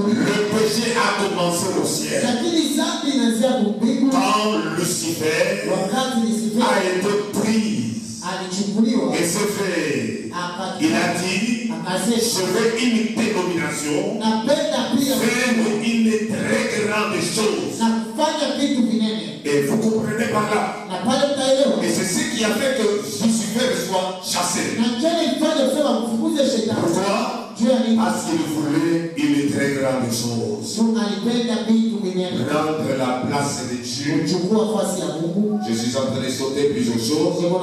Le péché a commencé au ciel. Quand Lucifer a été pris et s'est fait, il a dit, je veux une dénomination, faire une très grande chose. Et vous comprenez par là. Et c'est ce qui a fait que Lucifer soit chassé. Pourquoi? Parce qu'il voulait une très grande chose. Prendre la place de Dieu. Je suis en train de sauter plusieurs choses. On va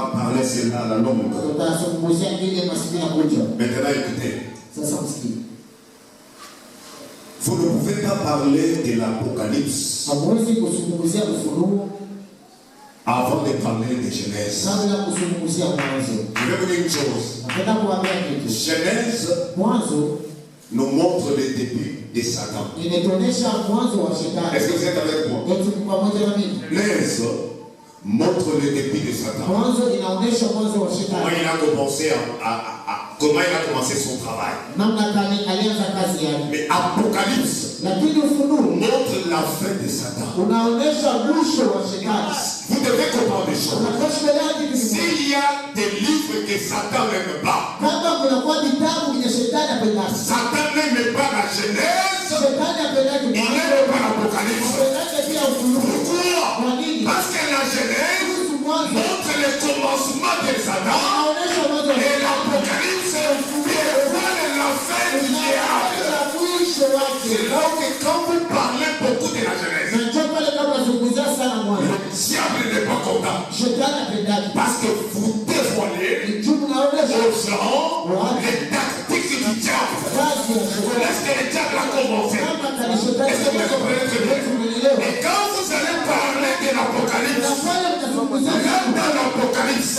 parler cela à la longue. Maintenant écoutez. Vous ne pouvez pas parler de l'Apocalypse avant de parler de Genèse. Je vais vous dire une chose. Genèse nous montre le début de Satan. Est-ce que vous êtes avec moi? Genèse montre le début de Satan. Comment il a commencé son travail. Mais Apocalypse montre la fin de Satan. Vous devez comprendre des choses. S'il y a des livres que Satan n'aime pas, Satan n'aime pas la Genèse, il n'aime pas l'Apocalypse. Pourquoi? Parce que la Genèse montre le commencement de Satan et l'Apocalypse dévoile la fin du diable. C'est là que quand vous parlez beaucoup de la Genèse, le diable n'est pas content. Parce que vous dévoilez aux gens les tactiques du diable. Est-ce que le diable a commencé? Est-ce que vous comprenez très bien? Et quand vous allez parler de l'Apocalypse, là dans l'Apocalypse,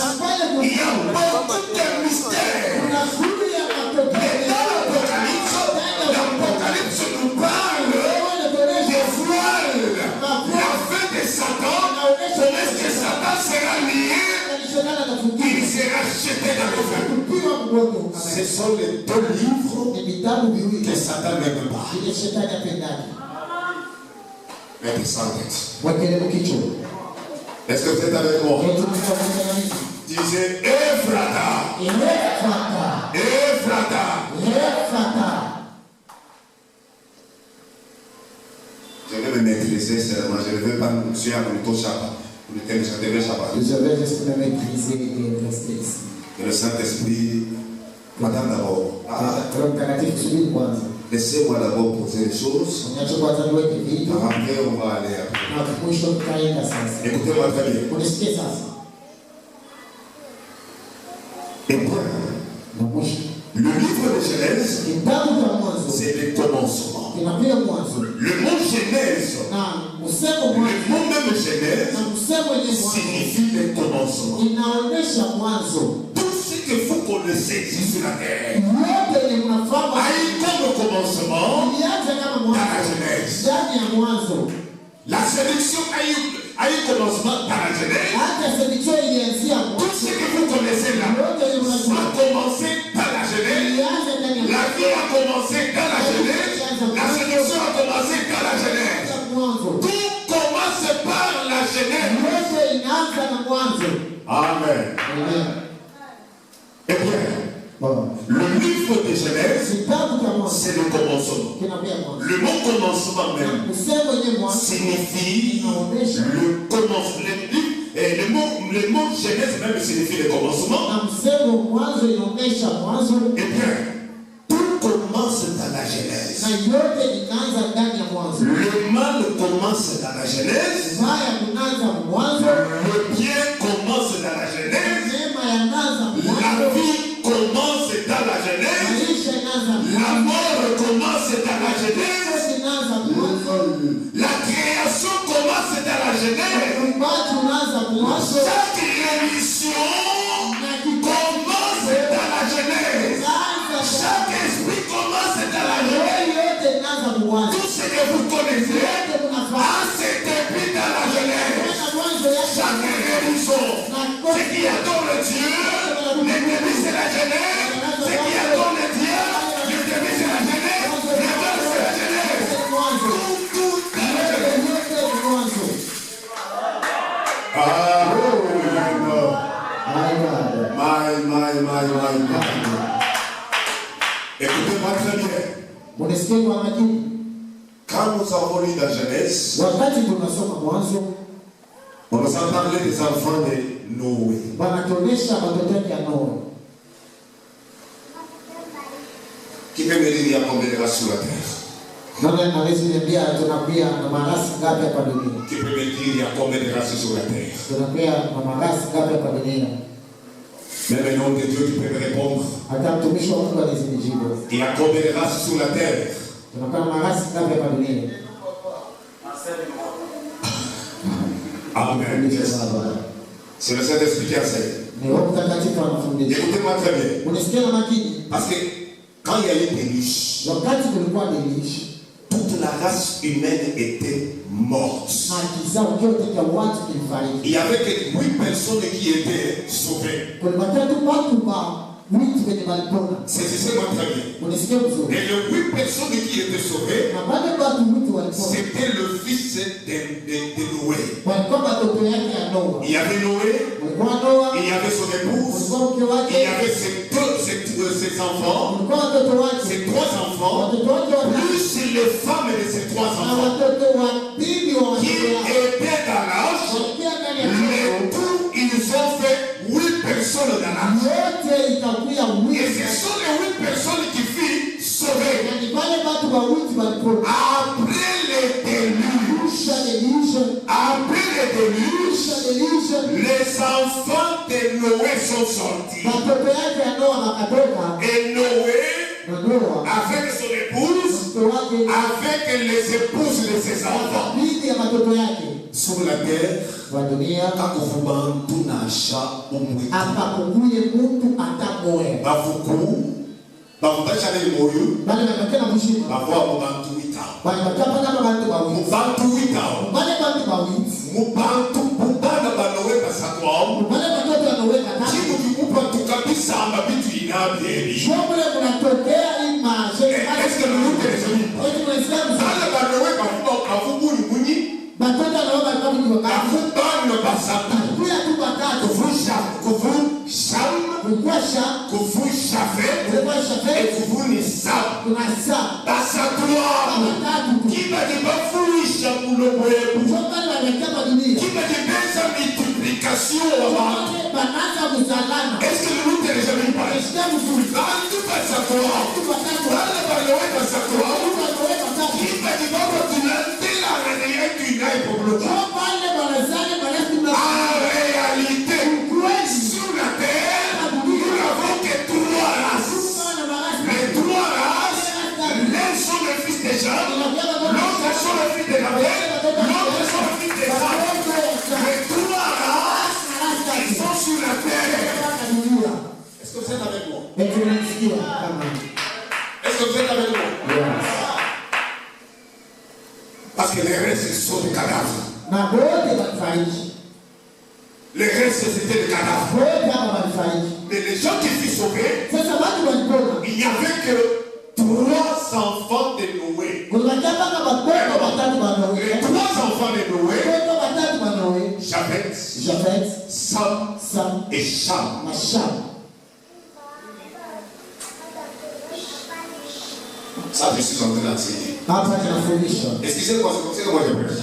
il y a beaucoup de mystères. Et dans l'Apocalypse nous parle des voiles, la fin de Satan. Comment est-ce que Satan sera lié? Il sera jeté dans le feu. Ce sont les deux livres que Satan n'aime pas. Mettez ça en tête. Est-ce que vous êtes avec moi? Disez Ephrata. Ephrata. Je vais me maîtriser seulement. Je ne vais pas nous tuer à mon Shabbat. Je vais juste me maîtriser et rester ici. Que le Saint-Esprit, madame d'abord. Laissez-moi d'abord poser les choses. Après, on va aller après. Écoutez-moi très bien. Et bien, le livre de Genèse, c'est le commencement. Le mot Genèse, le mot même Genèse, signifie le commencement. Tout ce que vous connaissez ici sur la terre a eu comme commencement dans la Genèse. La sélection a eu commencement dans la Genèse. Tout ce que vous connaissez là a commencé dans la Genèse. La vie a commencé dans la Genèse. La sélection a commencé dans la Genèse. Tout commence par la Genèse. Amen. Eh bien, le livre de Genèse, c'est le commencement. Le mot commencement même signifie le commencement. Le mot Genèse même signifie le commencement. Eh bien, tout commence dans la Genèse. Le mal commence dans la Genèse. Le bien commence dans la Genèse. La vie commence dans la Genèse. La mort commence dans la Genèse. La création commence dans la Genèse. Chaque émission commence dans la Genèse. Chaque esprit commence dans la Genèse. Tout ce que vous connaissez a ses débuts dans la Genèse. Chaque religion, ce qui adore Dieu, les débuts c'est la Genèse. Ce qui adore le diable, Quand nous avons lu la Genèse, on nous a parlé des enfants de Noé. Qui peut me dire il y a combien de races sur la terre? Qui peut me dire il y a combien de races sur la terre? Mais le nom de Dieu, tu peux me répondre. Il y a combien de races sur la terre? Amen. C'est le Saint-Esprit qui enseigne. Écoutez-moi très bien. Parce que quand il y a eu des riches, toute la race humaine était morte. Il y avait que 8 personnes qui étaient sauvées. Saisissez-moi très bien. Et les 8 personnes qui étaient sauvées, c'était le fils de Noé. Il y avait Noé, il y avait son épouse, il y avait ses enfants, ses 3 enfants, plus les femmes de ces 3 enfants qui étaient dans l'âge. Le tout, ils ont fait 8 personnes dans l'âge. Et ce sont les 8 personnes qui furent sauvées. Après les déluges, les enfants de Noé sont sortis. Et Noé, avec son épouse, avec les épouses de ses enfants, sur la terre, parce que les restes sont des cadavres. Les restes c'était des cadavres. Mais les gens qui furent sauvés, il n'y avait que 3 enfants de Noé. Les 3 enfants de Noé, Japheth, Sam et Cham. Ça, je suis en train d'enseigner. Excusez-moi, c'est comme ça que moi je prêche.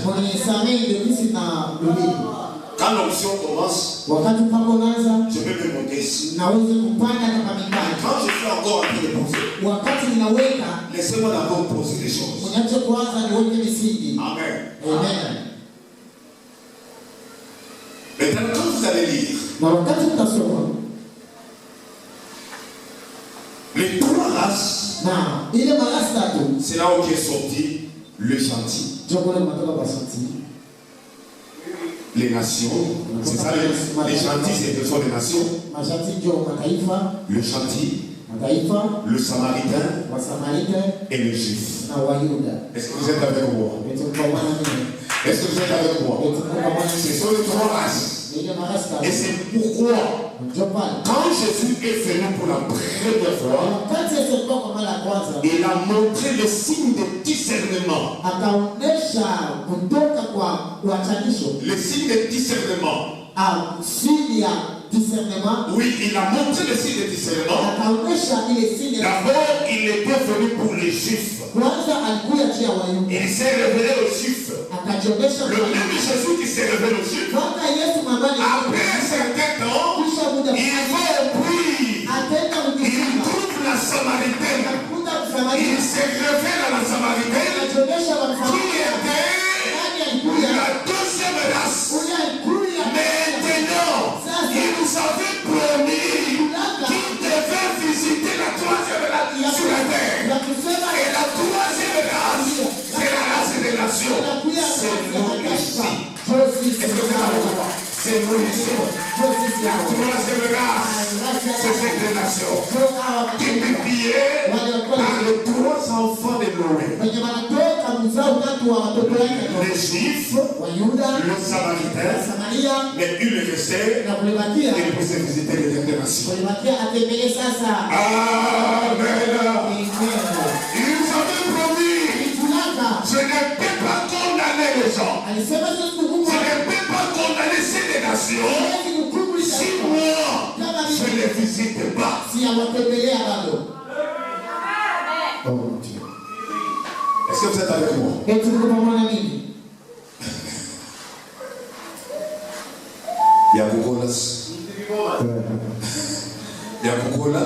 Quand l'onction commence, je peux me monter ici. Quand je suis encore en train de poser, laissez-moi d'abord poser des choses. Amen. Maintenant, quand vous allez lire, les 3 races, c'est là où est sorti le gentil. Les nations, c'est ça, les gentils, ce sont les nations. Le gentil, le samaritain et le juif. Est-ce que vous êtes avec moi? Est-ce que vous êtes avec moi? Ce sont les 3 races. Et c'est pourquoi, quand Jésus est venu pour la première fois, il a montré le signe de discernement. Le signe de discernement. Oui, il a montré le signe de discernement. D'abord, il était venu pour les Juifs. Il s'est révélé aux Juifs. Le même Jésus qui s'est révélé aux Juifs, après un certain temps, il va au puits. Il trouve la Samaritaine. Il se révèle à la Samaritaine qui était la deuxième race. Maintenant, il nous avait promis qu'il devait visiter la troisième race sur la terre. Et la troisième race, c'est la race des nations. C'est nous ici. C'est nous ici. La troisième race, c'est cette nation. Qui est priée par les trois enfants de Noé. Les Juifs, le Samaritain, mais il est resté, il peut se visiter les dernières nations. Amen. Ils avaient promis, je ne peux pas condamner les gens. Je ne peux pas condamner ces nations si moi, je ne les visite pas. Oh mon Dieu. Est-ce que vous êtes avec moi? Il y a beaucoup là. Il y a beaucoup là.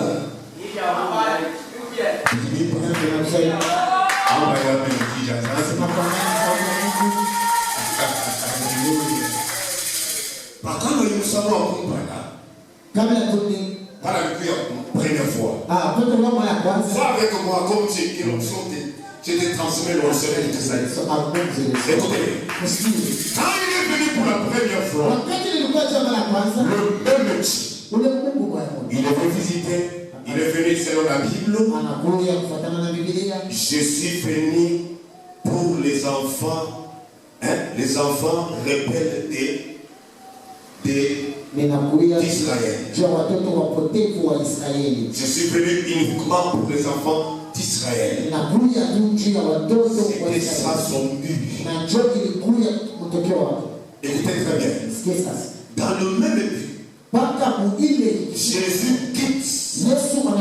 Par contre, nous sommes en Kumpana. Pas la première fois. Sois avec moi comme j'étais transmis le soleil de ça. Écoutez, quand il est venu pour la première fois, le même il est venu visiter, il est venu selon la Bible. Je suis venu pour les enfants rebelles d'Israël. Je suis venu uniquement pour les enfants d'Israël. C'était ça son but. Écoutez très bien. Dans le même but, Jésus quitte.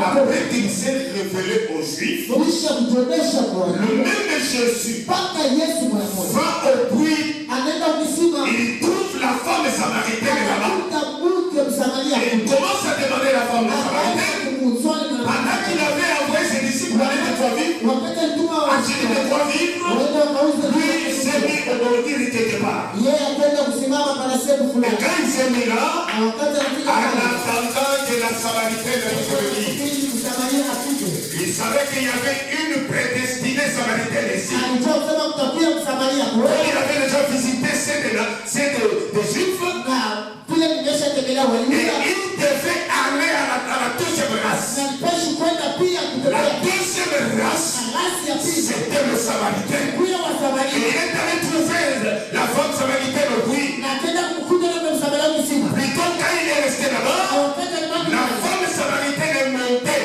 Après qu'il s'est révélé aux Juifs, le même Jésus va au puits. Il trouve la femme samaritaine là-bas. Et il commence à demander la femme samaritaine. Pendant qu'il avait envoyé ses disciples aller de quoi vivre, acheter de quoi vivre, lui il s'est mis au bordure quelque part. Et quand il s'est mis là, en attendant que la samaritaine revienne, il savait qu'il y avait une prédestinée samaritaine ici. Il avait déjà visité ces Juifs. Et il devait aller à la deuxième race. La deuxième race, c'était le Samaritain. Et il est allé trouver la femme samaritaine au puits. Plutôt quand il est resté là-bas, la femme samaritaine est montée.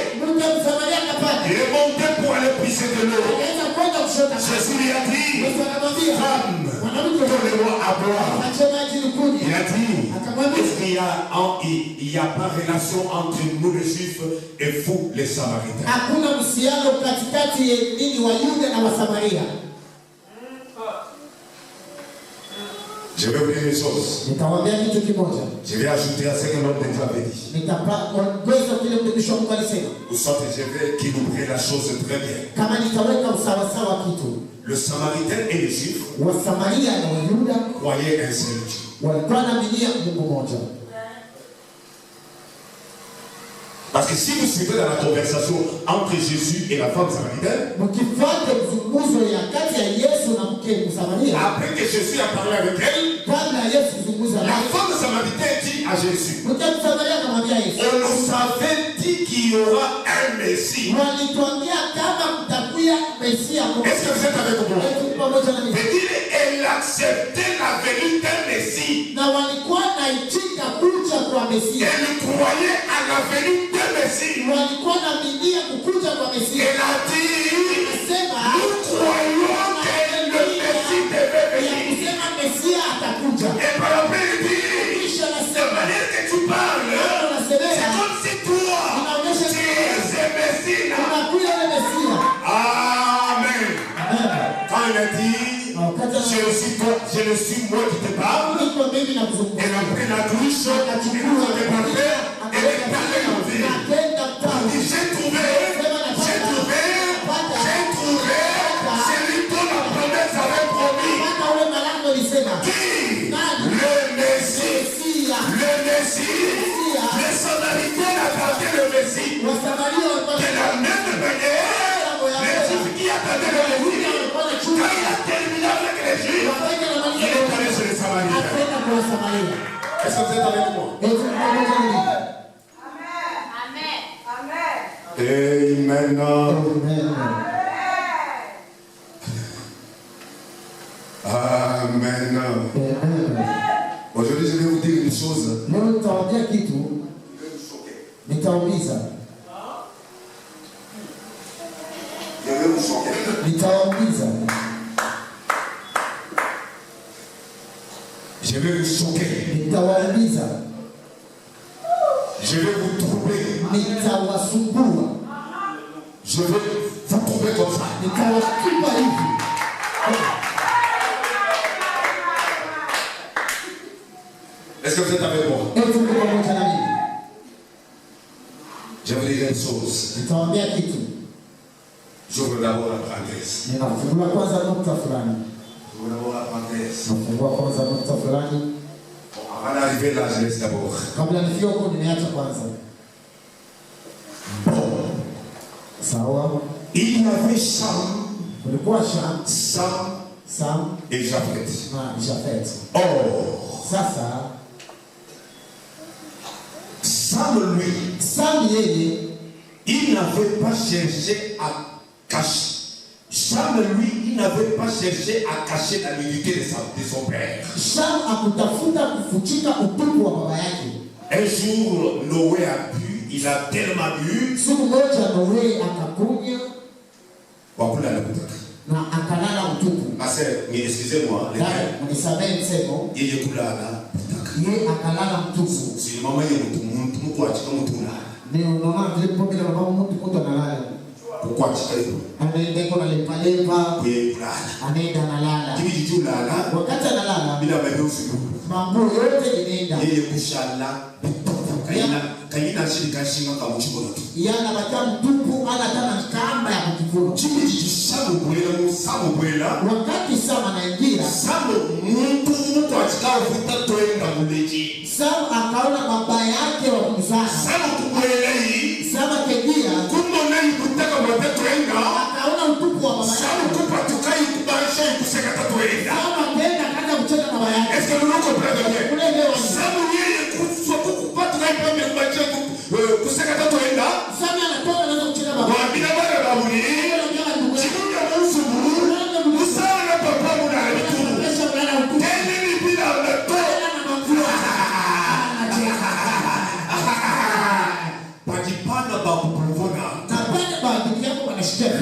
Il est monté pour aller puiser de l'eau. Jésus lui a dit, femme, donnez-moi à boire. Il a dit, est-ce qu'il n'y a pas relation entre nous les Juifs et vous les Samaritains? Je vais vous dire une chose. Je vais ajouter à ce que l'homme déjà avait dit. Vous savez, je vais équilibrer la chose très bien. Le Samaritain et les Juifs croyaient un seul Dieu. Parce que si vous suivez dans la conversation entre Jésus et la femme samaritaine, après que Jésus a parlé avec elle, la femme samaritaine dit à Jésus, on nous avait dit qu'il y aura un Messie. Est-ce que vous êtes avec moi? Elle acceptait la venue d'un Messie. Elle croyait à la venue d'un Messie. Elle a dit, nous croyons que le Messie devait venir. Et par après, il dit, de manière que tu parles, je suis moi qui te parle. Elle a pris la cruche, elle a débarqué, elle est allée en ville. J'ai trouvé, celui dont la promesse avait promis. Qui? Le Messie. Les Samaritains attendaient le Messie. De la même manière, les Juifs qui attendaient le Messie, quand il a terminé avec les Juifs, il est allé chez les Samaritains. Est-ce que vous êtes avec moi? Amen. Amen. Aujourd'hui, je vais vous dire une chose. Je vais vous choquer. Je vais vous troubler. Je vais vous trouver comme ça. Est-ce que vous êtes avec moi? Je vais vous dire une chose. J'ouvre d'abord la parenthèse. Avant d'arriver là, je laisse d'abord. Il y avait Sam et Japheth. Or, Sam lui, il n'avait pas cherché à cacher. Sam lui, il n'avait pas cherché à cacher la nudité de son père. Un jour, Noé a bu, il a tellement bu. Ma sœur, excusez-moi, il est tout là. Si maman est pourquoi tu fais est-ce que nous nous comprenons bien?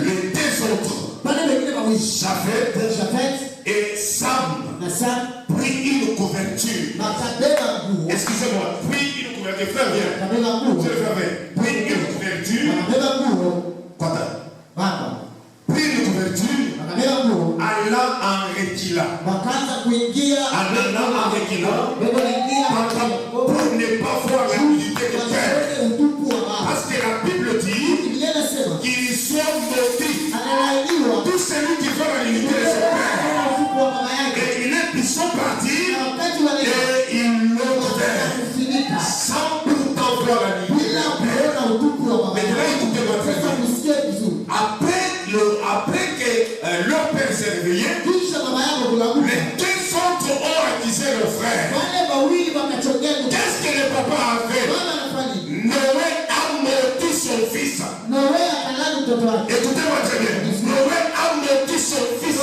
Les deux autres, Japheth et Sam, prit une couverture. Excusez-moi, prit une couverture. Frère, viens. Prit une couverture. Prit une couverture. Allah en retira. Pour ne pas voir la nudité de père. Parce que la Bible dit qu'il soit maudit tout celui qui voit la nudité de son père. Et ils sont partis et ils l'ont fait sans pourtant voir la nudité de son père. Maintenant, écoutez-moi très bien. Après que leur père s'est réveillé, les deux autres ont accusé leur frère. Qu'est-ce que le papa a fait? Noé a maudit son fils. Écoutez-moi très bien. Noé a maudit son fils.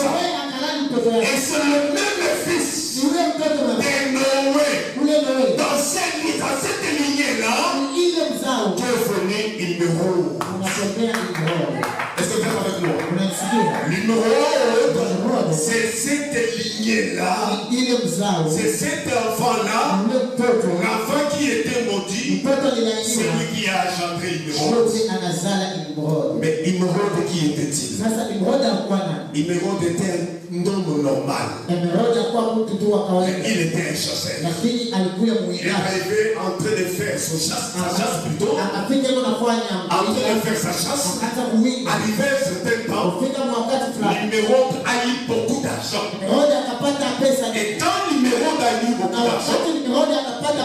Et c'est le même fils de Noé. Dans cette lignée-là, qui est venu numéro. Est-ce que vous êtes avec moi? Numéro, c'est cette lignée-là. C'est cet enfant-là. L'enfant qui était maudit, c'est lui qui a engendré numéro. Mais Imrod, qui était-il? Imrod était un homme normal. Il était un chasseur. Il arrivait en train de faire sa chasse plutôt. En train de faire sa chasse. Arrivé un certain temps, Imrod a eu beaucoup d'argent. Et quand Imrod a eu beaucoup d'argent,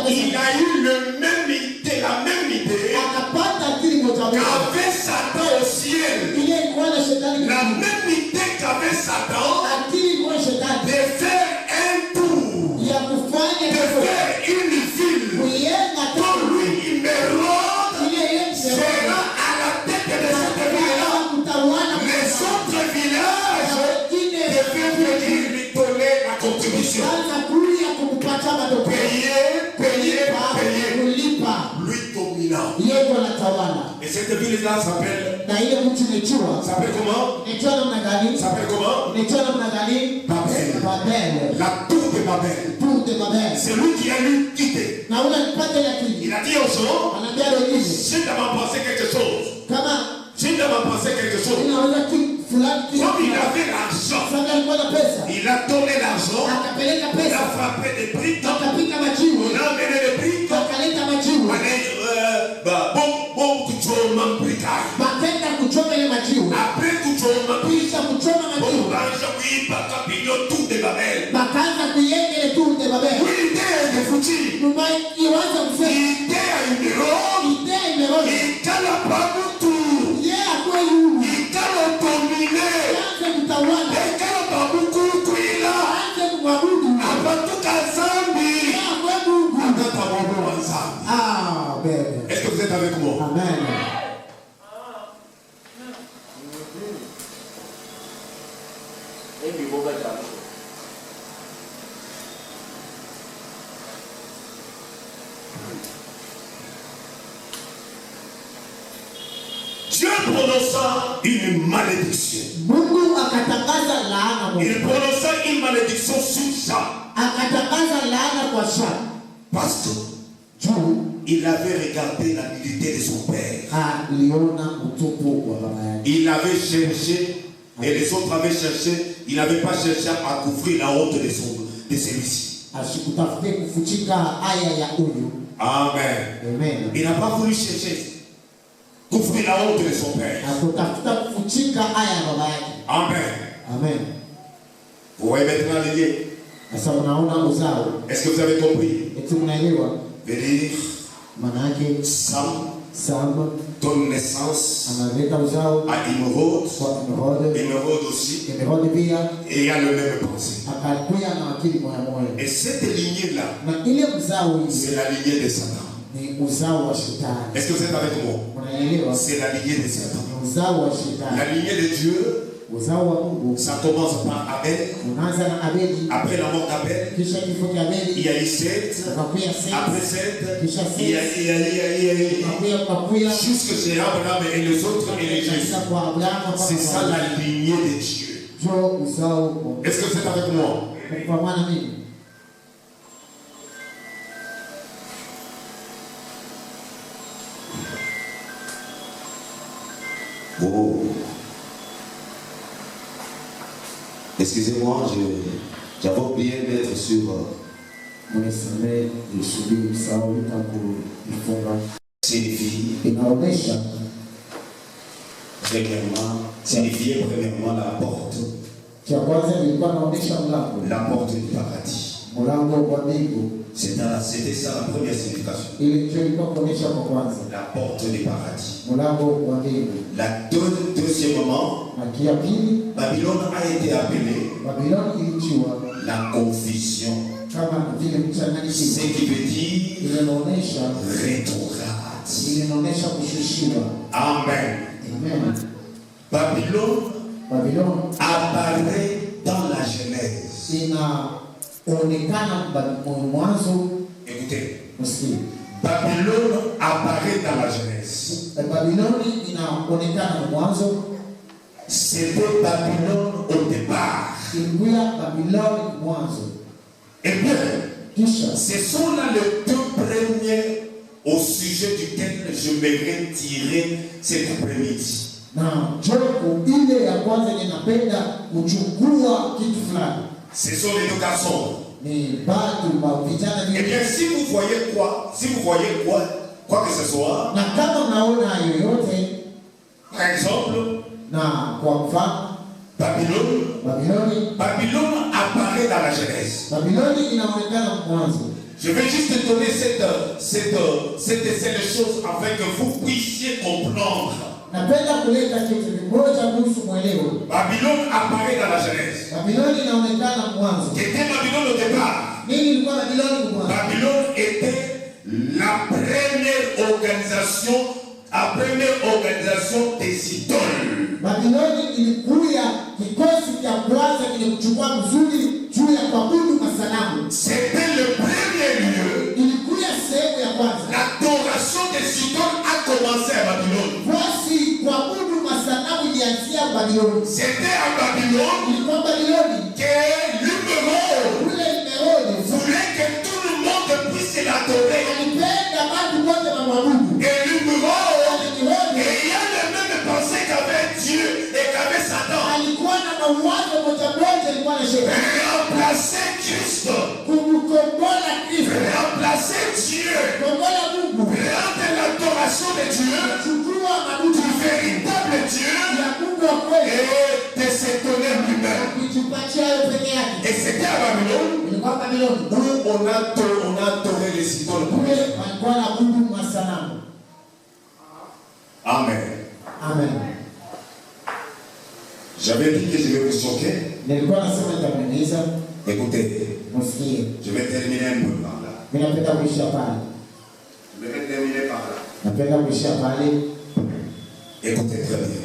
il a eu la même idée qu'avait Satan au ciel. La même idée qu'avait Satan de faire un tour, de faire une ville. Pour lui, Imrod sera à la tête de cette ville-là. Les autres villages devaient venir lui donner la contribution. Payer. Lui dominant. Et cette ville-là s'appelle comment? Babel. La tour de Babel. C'est lui qui a eu quitté. Il a dit aux gens, si tu m'as pensé quelque chose, comme il avait l'argent, il a donné l'argent, il a frappé des briques, on a amené les briques, après kuchoma tout de Babel. L'idée de foutu, l'idée à Imrod, il t'a pas tout, il t'a dominé, il t'a pas beaucoup là, est-ce que vous êtes avec moi? Amen. Dieu prononça une malédiction. Il prononça une malédiction sur Jean. Parce qu'il avait regardé la nudité de son père. Il avait cherché, et les autres avaient cherché. Il n'avait pas cherché à couvrir la honte de celui-ci. Amen. Il n'a pas voulu chercher couvrir la honte de son père. Amen. Vous voyez maintenant les liens. Est-ce que vous avez compris? Venir, Sam donne naissance à Imrod. Imrod aussi. Et il y a le même pensée. Et cette lignée-là, c'est la lignée de Satan. Est-ce que vous êtes avec moi? C'est la lignée de Satan. La lignée de Dieu, ça commence par Abel. Après la mort d'Abel, il y a eu Seth. Après Seth, il y a jusque chez Abraham et les autres et les Jésus. C'est ça la lignée de Dieu. Est-ce que vous êtes avec moi? Oh. Excusez-moi, j'avais oublié de mettre sur signifier premièrement la porte. La porte du paradis. C'était ça la première signification. La porte du paradis. La deuxièmement, Babylone a été appelée la confusion. Ce qui veut dire rétrograde. Amen. Babylone apparaît dans la Genèse. Écoutez, Babylone apparaît dans la Genèse. C'était Babylone au départ. Et bien, ce sont là les deux premiers au sujet duquel je m'aimerais tirer cet après-midi. Ce sont les deux garçons. Eh bien, si vous voyez quoi que ce soit, par exemple, Babylone apparaît dans la Genèse. Je vais juste te donner cette seule chose afin que vous puissiez comprendre. Babylone apparaît dans la Genèse. Qu'était Babylone au départ? Babylone était la première organisation des idoles. Babylone ilikuya kikosi cha kwanza kilichochukua mzuri juu ya kuabudu masanamu. C'était le premier lieu. Ilikuya sehemu ya kwanza. L'adoration des idoles a commencé à Babylone. Basi kuabudu masanamu ilianzia Babylone. C'était à Babylone. Ilikuwa Babylone que Nimrod voulait que tout le monde puisse l'adorer. Alipenda watu wote wamwabudu. Et Nimrod ayant les mêmes pensées qu'avait Dieu et qu'avait Satan. Alikuwa na mawazo moja alikuwa na shetani. Remplacer Christ. Kumkombola Kristo. Remplacer Dieu. Kombola Mungu. Prendre l'adoration de Dieu. Chukua mabudu Du véritable Dieu. Ya Mungu wa kweli. Et de s'étonner lui-même. Kujipatia yeye peke yake. Et c'était à Babylone. Ilikuwa Babylone. Où on a adoré les idoles. Walikuwa na abudu masanamu. Amen. Amen. J'avais dit que je vais vous choquer. Écoutez, je vais terminer un peu par là. Je vais terminer par là. Écoutez très bien.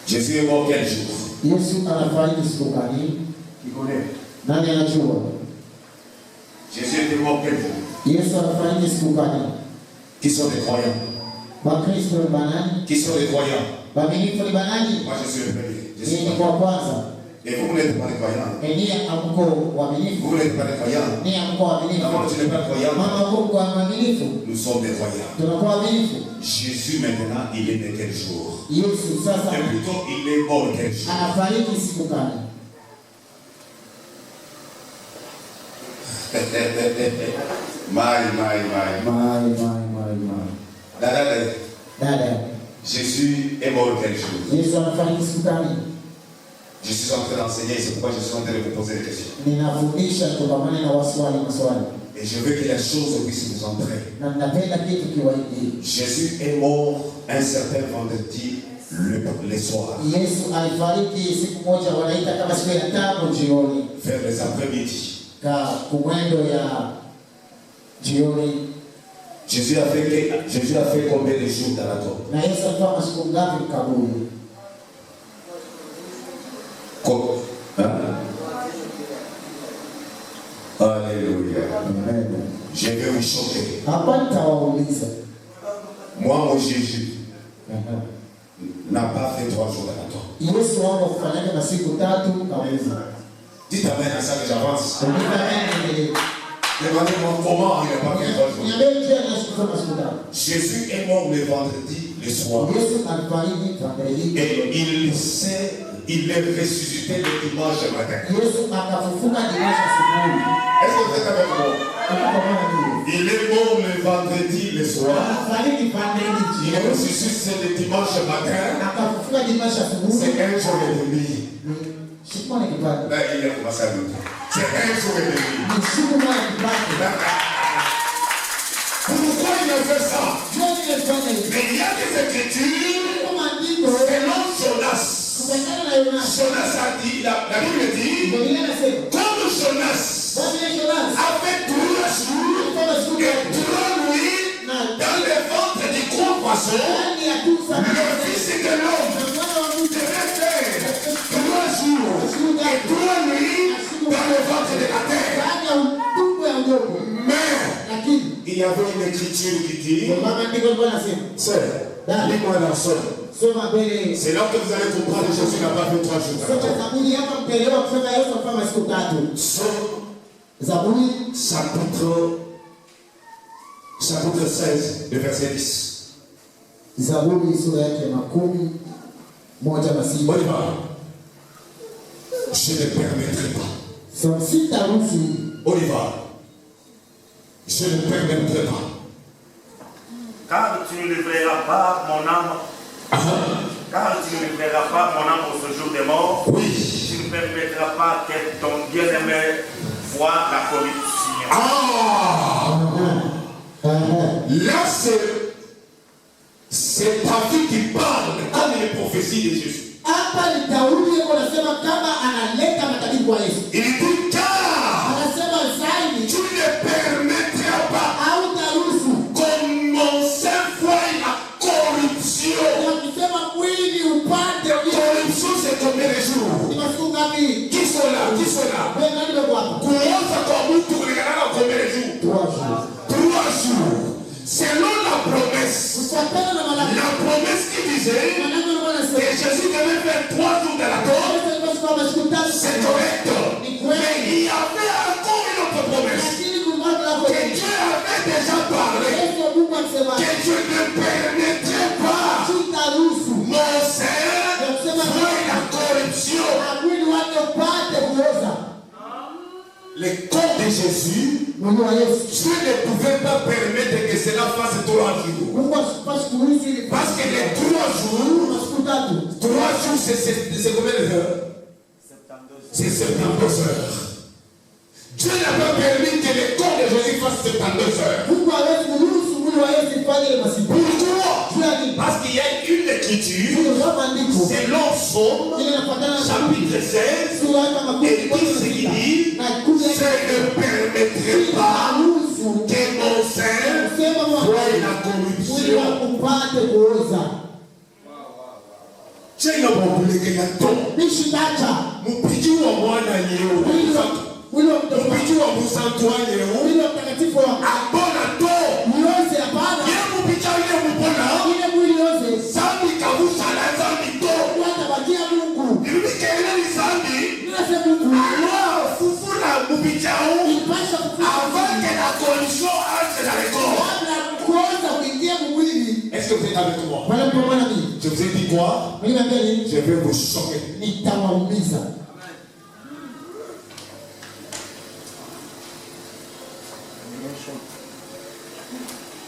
Jésus est mort quel jour? Qui connaît? Jésus était mort quel jour? Qui sont les croyants? Qui sont les croyants? Moi je suis le premier. Et vous n'êtes pas les croyants. Vous n'êtes pas les croyants. D'abord tu n'es pas croyant. Nous sommes des croyants. Jésus maintenant il est né quel jour? Et plutôt il est mort quel jour? My. Dada. Jésus est mort quel jour? Je suis en train d'enseigner, c'est pourquoi je suis en train de vous poser des questions. Et je veux que les choses puissent vous entrer. Jésus est mort un certain vendredi le soir. Vers les après-midi. Jésus a fait combien de jours dans la tombe? Alléluia. Je vais vous choquer. Moi, mon Jésus n'a pas fait 3 jours dans la tombe. Dites amen à ça que j'avance. Demandez-moi comment il n'a pas fait 3 jours. Jésus est mort le vendredi, le soir. Et il est ressuscité le dimanche matin. Est-ce que vous êtes avec moi? Il est mort le vendredi, le soir. Il est ressuscité le dimanche matin. C'est un jour et demi. Là, il a commencé à douter. C'est un jour et demi. Pourquoi il a fait ça? Mais il y a des écritures selon Jonas. Jonas a dit, la Bible dit, comme Jonas a fait 3 jours et 3 nuits dans le ventre du gros poisson, le Fils de l'homme devait faire 3 jours et 3 nuits dans le ventre de la terre. Mais il y avait une écriture qui dit, sœur, lis-moi la sœur. C'est là que vous allez comprendre que Jésus n'a pas fait 3 jours. Zaburi chapitre 16, le verset 10. Zaburi sura yake 10:1 na 6. On y va. Je ne permettrai pas. On y va. Je ne permettrai pas. Car tu ne livreras pas mon âme. Car tu ne livreras pas mon âme au séjour des morts. Oui. Tu ne permettras pas que ton bien-aimé voie la corruption. Là, c'est David qui parle comme les prophéties de Jésus. Hapa ni Daudi anasema kama analeta matabiri kwa Yesu. Il dit car Anasema zaidi tu ne permettras pas au taruhusu qu'on mon sein voie la corruption. Anasema mwili upate Corruption, c'est combien de jours? ni masiku ngapi? Qui sont là? Qui sont là? Wewe nani ndio hapa? Kuoza kwa mtu kulingana combien de jours? 3 jours. Selon la promesse. Kufuatana na malaki. La promesse qui disait que Jésus devait faire 3 jours de la Torah. C'est correct. Mais il y avait encore une autre promesse. Que Dieu avait déjà parlé. Que Dieu ne permettrait pas mon sein voie la corruption. Le corps de Jésus, Dieu ne pouvait pas permettre que cela fasse 3 jours. Parce que les 3 jours, c'est combien d'heures? C'est 72 heures. Dieu n'a pas permis que le corps de Jésus fasse 72 heures. Pourquoi? Parce qu'il y a une écriture, c'est l'Ensemble, chapitre 16, et qui dit, je ne permettrai pas que mon sein voie la corruption. C'est le bon que la tombe. Mon petit ou moi d'ailleurs. Mpiji wa musantwanye abona to ye mupija ile mupona zambi kabusala zambi to ilibikele ni zambi alors fufula mupija avant que la corruption entre dans le corps. Est-ce que vous êtes avec moi? Je vous ai dit quoi? Je vais vous choquer.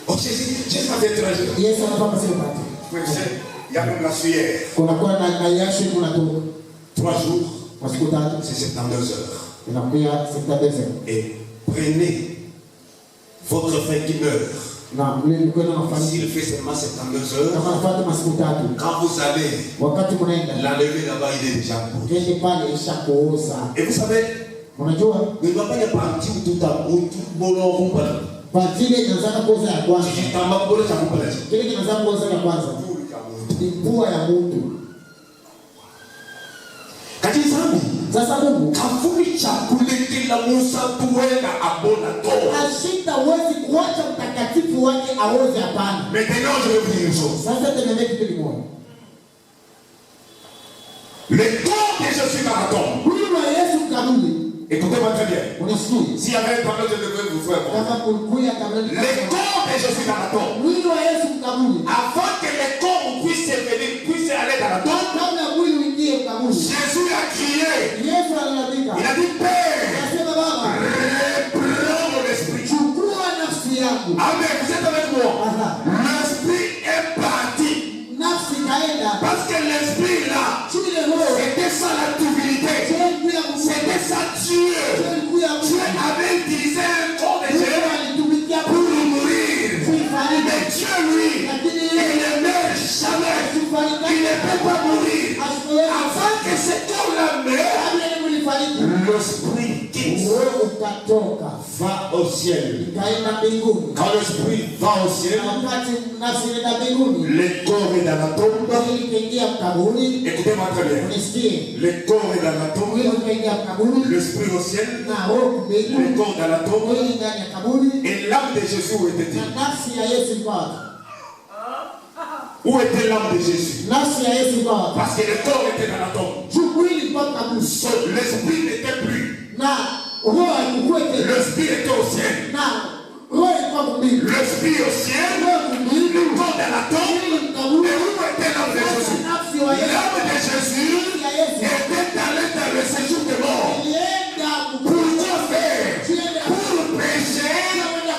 Oh, Jésus avait étranger. Yesu anapapa sio pati. Il y a même la sueur. Kunakuwa na yashe kunatoka. 3 jours. Masiku 3. C'est 72 heures. Inakuwa 72 heures. Et prenez votre frère qui meurt. Na mle mkono na famille. S'il fait seulement 72 heures. Kama anafuata masiku 3. Quand vous allez. Wakati mnaenda. L'enlever là-bas il est déjà mort. Kende pale ishakooza. Et vous savez, unajua? Ne doit pas y partir tout à bout tout bolo kumbala. Pantile inaanza kuoza ya kwanza. Kitamba bolo cha kumbala. Kile kinaanza kuoza ya kwanza. Ni pua ya mtu. Kati zambi. Sasa Mungu kafumi cha kuletea Musa tuenda abona to. Ashita wezi kuacha mtakatifu wake aoze hapana. Maintenant je vais vous dire une chose. Sasa tunaenda kitu kimoja. Le corps de Jésus dans la tombe. Mwili wa Yesu kaburi. Écoutez-moi très bien. Unasikia? S'il y avait un tableau, je devrais vous faire voir. Kama kulikuwa kaburi. Le corps de Jésus dans la tombe. Mwili wa Yesu kaburi. Avant que le corps puisse venir, puisse aller dans la tombe. Kabla mwili uingie kaburi. Jésus a crié. Yesu aliandika. Il a dit Père. Anasema Baba. Reprends mon esprit. Chukua nafsi yangu. Amen. Vous êtes avec moi. L'esprit est parti. Nafsi kaenda. Parce que l'esprit là. C'était ça la divinité. C'était ça Dieu. Dieu avait utilisé un corps de Jésus pour mourir. Mais Dieu lui, il ne meurt jamais. Il ne peut pas mourir. Avant que ce corps-là meure, l'esprit quitte. Va au ciel. Quand l'esprit va au ciel, le corps est dans la tombe. Écoutez-moi très bien. Le corps est dans la tombe. L'esprit au ciel. Le corps dans la tombe. Et l'âme de Jésus où était-il? Où était l'âme de Jésus? Parce que le corps était dans la tombe. L'esprit n'était plus. Le spirit était au ciel. Le spirit au ciel. Le corps dans la tombe. Et où était l'âme de Jésus? L'âme de Jésus était allée dans le séjour de mort. Pourquoi faire? Pour prêcher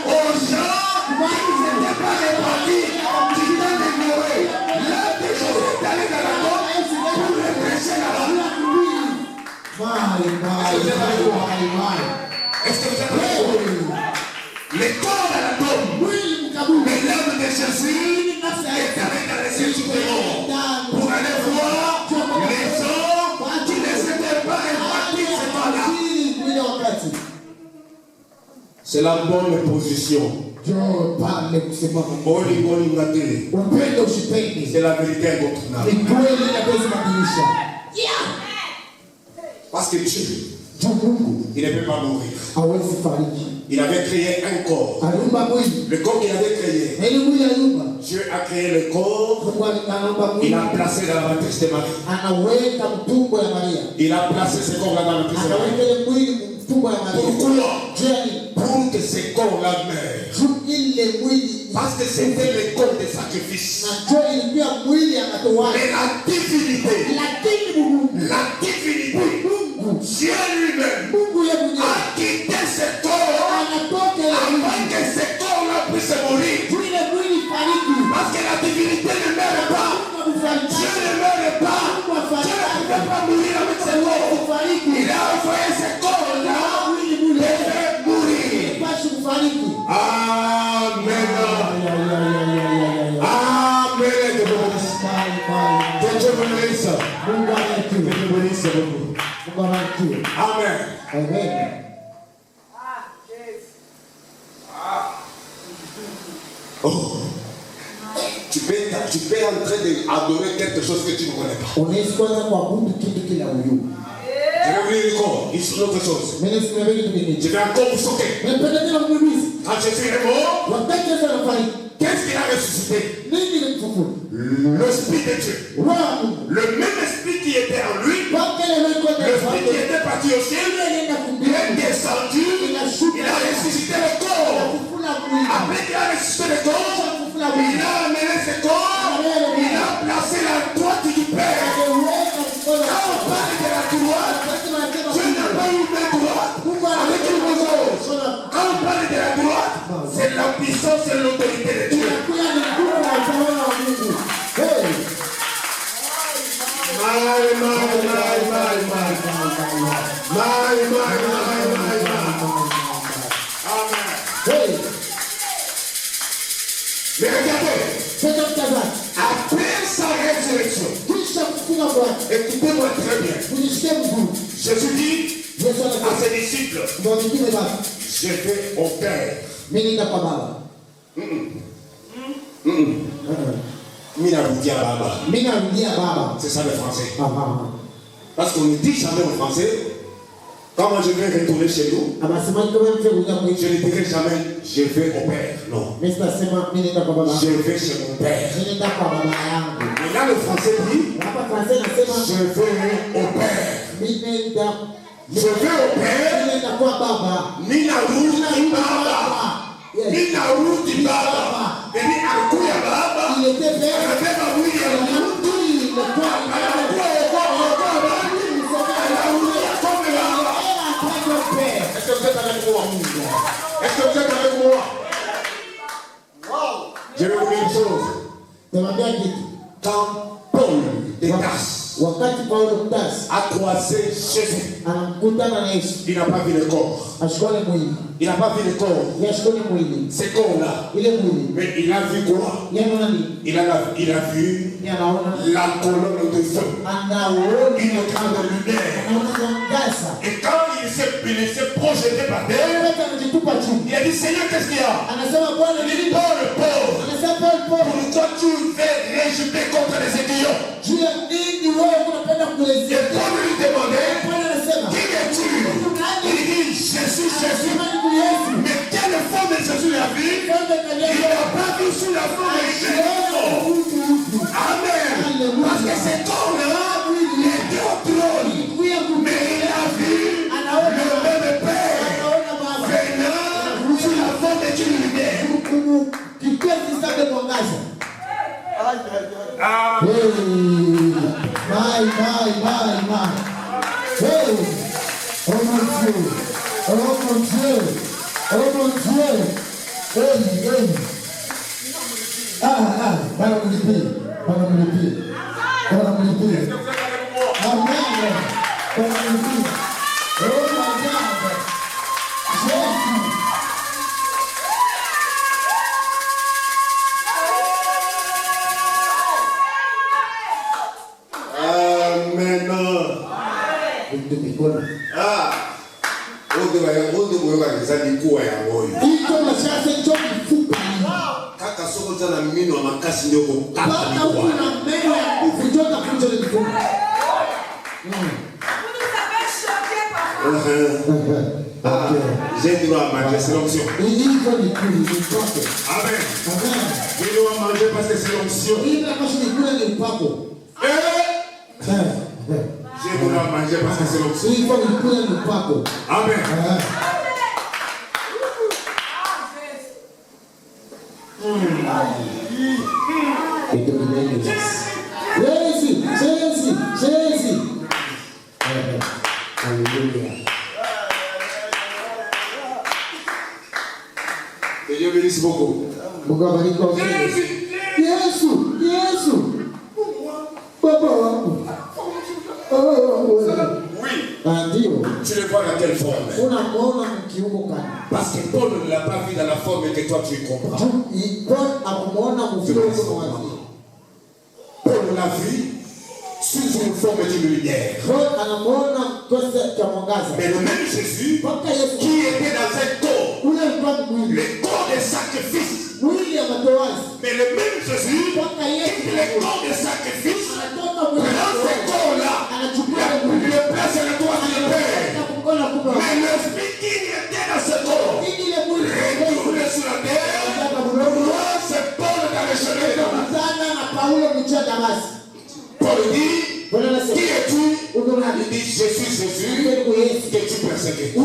aux gens qui n'étaient pas répandus, qui étaient ignorés. L'âme de Jésus est allée dans la tombe pour les prêcher là-bas. Est-ce que vous avez compris? Les corps dans la tombe, mais l'âme de Jésus est allée dans les séjours de mort pour aller voir les gens qui ne s'étaient pas répandus ce temps-là. C'est la bonne position. C'est la vérité incontournable. Parce que Dieu, il ne peut pas mourir. Il avait créé un corps. Le corps qu'il avait créé. Dieu a créé le corps. Il l'a placé dans la matrice de Marie. Il a placé ce corps-là dans la matrice de Marie. Pourquoi? Pour que ce corps-là meure. Parce que c'était le corps de sacrifice. Mais la divinité, Dieu lui-même a quitté ce corps afin que ce corps-là puisse mourir. Parce que la divinité ne meurt pas. Dieu ne meurt pas. Dieu ne peut pas mourir avec ce corps. Il a envoyé ce corps-là pour faire mourir. Amen. Amen. Que Dieu bénisse. Que Dieu bénisse beaucoup. Amen. Amen. Oh. Tu peux entrer d'adorer quelque chose que tu ne connais pas. Je vais vous dire encore, ici une autre chose. Je vais encore vous choquer. Quand Jésus est mort, qu'est-ce qu'il a ressuscité? Le Spirit de Dieu. Le même esprit qui était en lui, le Spirit qui était parti au ciel, il est descendu, il a ressuscité le corps. Après qu'il a ressuscité le corps, il a amené ce corps, il a placé la droite du Père. Quand on parle de la droite, Dieu n'a pas eu de droite avec une chose. Quand on parle de la droite, c'est la puissance et l'autorité de Dieu. Mais regardez, après sa résurrection, écoutez-moi très bien. Jésus dit à ses disciples, je vais au Père. C'est ça le français. Parce qu'on ne dit jamais en français. Quand moi je vais retourner chez nous, je ne dirai jamais je vais au Père. Non. Je vais chez mon Père. Et là le français dit je vais au Père. Je vais au Père. Ninaruti Baba. Ninaruti Baba. Et ni akuya Baba. Anabeba mwili ya mtu. Est-ce que vous êtes avec moi? Est-ce que vous êtes avec moi? Je vais vous dire une chose. Quand Paul de Tarse a croisé Jésus, il n'a pas vu le corps. Il n'a pas vu le corps. Ce corps-là. Mais il a vu quoi? Il a vu la colonne de feu. Une grande lumière. Et quand il s'est projeté par terre, il a dit Seigneur, qu'est-ce qu'il y a? Il dit Paul, pourquoi tu fais rejeter contre les aiguillons? Et Paul lui demandait qui es-tu? Il dit Jésus. Mais quelle forme de Jésus a vu? Il n'a pas vu sous la forme de Jésus. Amen. Parce que cet homme-là était au trône. Mais il a vu le même Père. Kikosi cha mwangaza. My. Hey. Oh mon Dieu. Hey. Para me limpir. Amen. Oh my God. Jesus. Kaka soko tana mino wa makasi ndio kwa Baka una meno ya kufu njota kunja le kufu. J'ai droit à manger, c'est l'onction. Amen. J'ai droit à manger parce que c'est l'onction. J'ai droit à manger parce que c'est l'onction. Amen. Jésus. Alléluia. Que Dieu bénisse beaucoup. Jésus. Papa. Oui. Tu le vois dans quelle forme? Parce que Paul ne l'a pas vu dans la forme que toi tu comprends. Paul l'a vu sous une forme de lumière. Mais le même Jésus qui était dans un corps, le corps de sacrifice. Mais le même Jésus qui était le corps de sacrifice, dans ce corps-là, il le place à la droite du Père. Mais l'esprit qui était dans ce corps, retourné sur la terre, c'est Paul dans les cheveux. Paul dit, qui es-tu? Il dit, je suis Jésus que tu persécutes.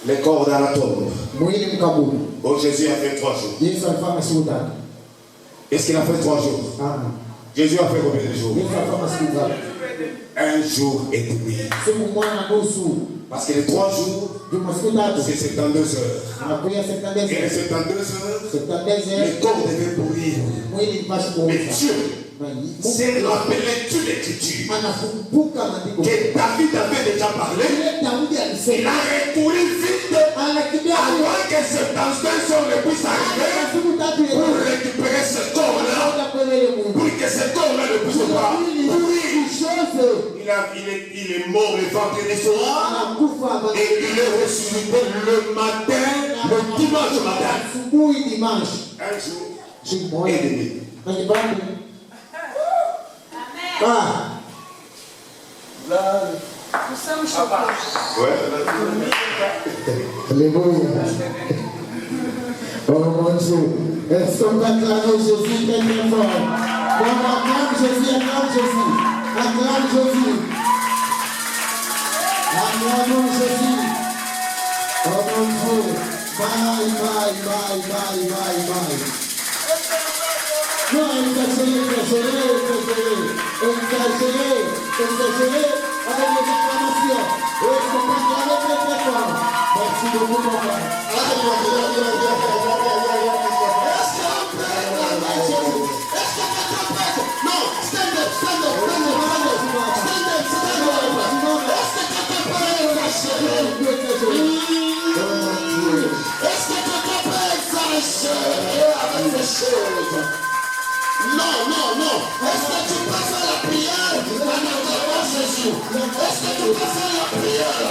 Le corps dans la tombe. Bon, Jésus a fait 3 jours. Est-ce qu'il a fait 3 jours? Jésus a fait combien de jours? 1 jour et demi. Parce que les 3 jours, c'est 72 heures. Et les 72 heures, le corps devait pourrir. Mais Dieu s'est rappelé toute l'écriture que David avait déjà parlé. Il a recouru vite avant que 72 heures ne puissent arriver pour récupérer ce corps-là, pour que ce corps-là ne puisse pas pourrir. Il est mort le vendredi soir et il est ressuscité le matin, le dimanche matin. 1 jour et demi. Nous sommes choqués. Alléluia. Oh mon Dieu. Est-ce qu'on va acclamer Jésus très fort? On acclame Jésus. Acclame Jésus. Oh mon Dieu. Bye. Non, exagéré avec les acclamations. Et il faut acclamer très fort. Merci beaucoup, papa. Non, stand up. Est-ce que quelqu'un peut exagérer avec ces choses? Non. Est-ce que tu peux faire la prière en attendant Jésus? Est-ce que tu peux faire la prière?